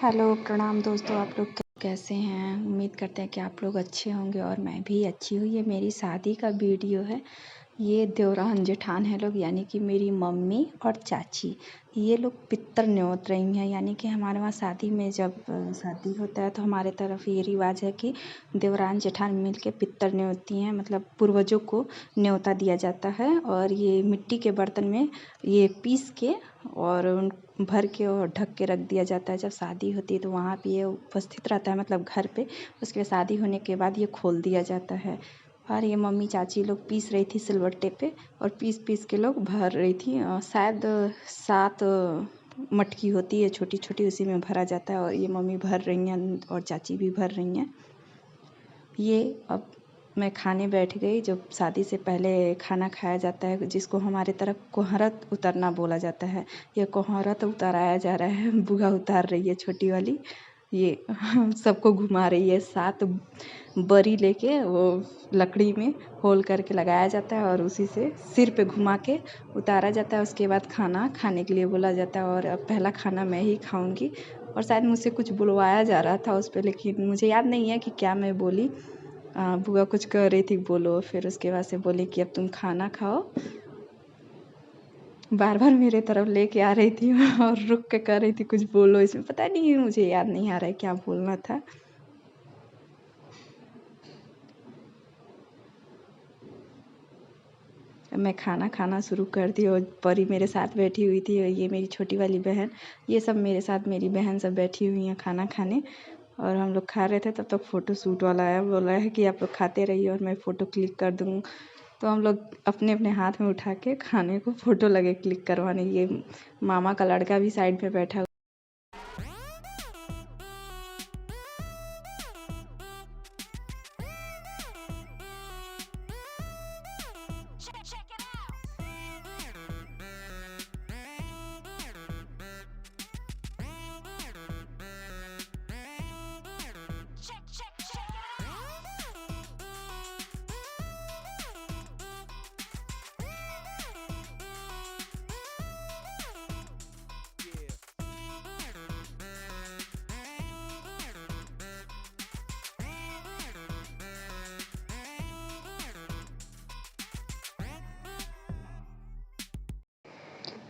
Hello प्रणाम दोस्तों, आप लोग कैसे हैं। उम्मीद करते हैं कि आप लोग अच्छे होंगे और मैं भी अच्छी हूँ। ये मेरी शादी का वीडियो है। ये देवरान जेठान है लोग, यानी कि मेरी मम्मी और चाची। ये लोग पित्तर न्योत रही हैं, यानी कि हमारे वहाँ शादी में जब शादी होता है तो हमारे तरफ ये रिवाज है कि देवरान जेठान मिल के पित्तर न्योती हैं, मतलब पूर्वजों को न्योता दिया जाता है। और ये मिट्टी के बर्तन में ये पीस के और भर के और ढक के रख दिया जाता है। जब शादी होती है तो वहाँ पे ये उपस्थित रहता है, मतलब घर पे। उसके बाद शादी होने के बाद ये खोल दिया जाता है। और ये मम्मी चाची लोग पीस रही थी सिलबट्टे पे, और पीस पीस के लोग भर रही थी। शायद 7 मटकी होती है छोटी छोटी, उसी में भरा जाता है। और ये मम्मी भर रही हैं और चाची भी भर रही हैं। ये अब मैं खाने बैठ गई। जब शादी से पहले खाना खाया जाता है, जिसको हमारे तरफ कोहरत उतरना बोला जाता है। ये कोहरत उताराया जा रहा है, बुआ उतार रही है छोटी वाली। ये सबको घुमा रही है। 7 बरी लेके वो लकड़ी में होल करके लगाया जाता है और उसी से सिर पे घुमा के उतारा जाता है। उसके बाद खाना खाने के लिए बोला जाता है। और अब पहला खाना मैं ही खाऊंगी। और शायद मुझसे कुछ बुलवाया जा रहा था उस पर, लेकिन मुझे याद नहीं है कि क्या मैं बोली। बुआ कुछ कह रही थी बोलो, फिर उसके बाद से बोली कि अब तुम खाना खाओ। बार बार मेरे तरफ लेके आ रही थी और रुक के कह रही थी कुछ बोलो। इसमें पता नहीं, मुझे याद नहीं आ रहा है क्या बोलना था। मैं खाना खाना शुरू कर दी और परी मेरे साथ बैठी हुई थी। और ये मेरी छोटी वाली बहन, ये सब मेरे साथ, मेरी बहन सब बैठी हुई हैं खाना खाने। और हम लोग खा रहे थे, तब तक फ़ोटो शूट वाला आया, बोला है कि आप लोग खाते रहिए और मैं फ़ोटो क्लिक कर दूँ। तो हम लोग अपने अपने हाथ में उठा के खाने को फ़ोटो लगे क्लिक करवाने। ये मामा का लड़का भी साइड में बैठा।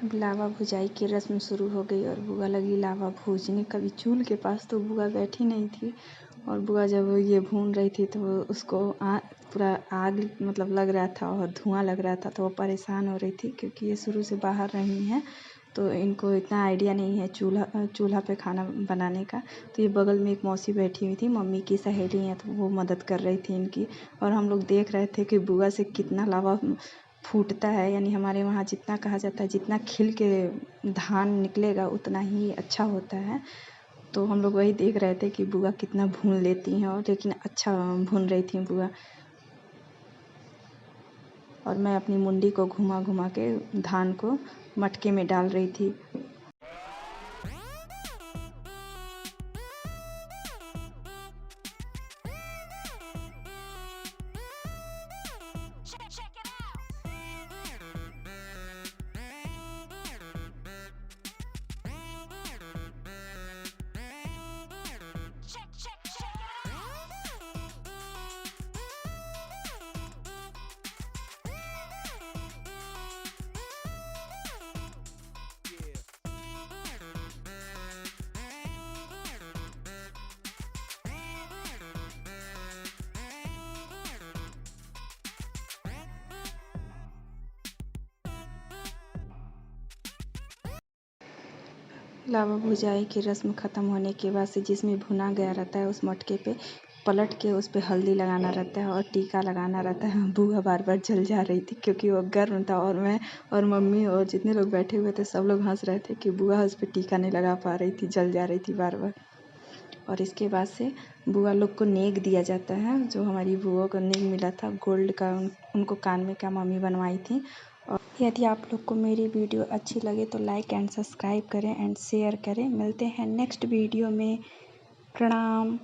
अब लावा भुजाई की रस्म शुरू हो गई और बुआ लगी लावा भूजने। कभी चूल्हे के पास तो बुआ बैठी नहीं थी। और बुआ जब ये भून रही थी तो उसको पूरा आग मतलब लग रहा था और धुआं लग रहा था, तो वो परेशान हो रही थी क्योंकि ये शुरू से बाहर रही हैं, तो इनको इतना आइडिया नहीं है चूल्हा पे खाना बनाने का। तो ये बगल में एक मौसी बैठी हुई थी, मम्मी की सहेली हैं, तो वो मदद कर रही थी इनकी। और हम लोग देख रहे थे कि बुआ से कितना लावा फूटता है। यानी हमारे वहाँ जितना कहा जाता है, जितना खिल के धान निकलेगा उतना ही अच्छा होता है। तो हम लोग वही देख रहे थे कि बुआ कितना भून लेती हैं, और लेकिन अच्छा भून रही थी बुआ। और मैं अपनी मुंडी को घुमा घुमा के धान को मटके में डाल रही थी। लावा भुजाई की रस्म ख़त्म होने के बाद से जिसमें भुना गया रहता है उस मटके पे पलट के उस पर हल्दी लगाना रहता है और टीका लगाना रहता है। बुआ बार बार जल जा रही थी क्योंकि वो गर्म था, और मैं और मम्मी और जितने लोग बैठे हुए थे सब लोग हंस रहे थे कि बुआ उस पर टीका नहीं लगा पा रही थी, जल जा रही थी बार बार। और इसके बाद से बुआ लोग को नेग दिया जाता है। जो हमारी बुआ को नेग मिला था गोल्ड का, उनको कान में क्या मम्मी बनवाई थी। और यदि आप लोग को मेरी वीडियो अच्छी लगे तो लाइक एंड सब्सक्राइब करें एंड शेयर करें। मिलते हैं नेक्स्ट वीडियो में। प्रणाम।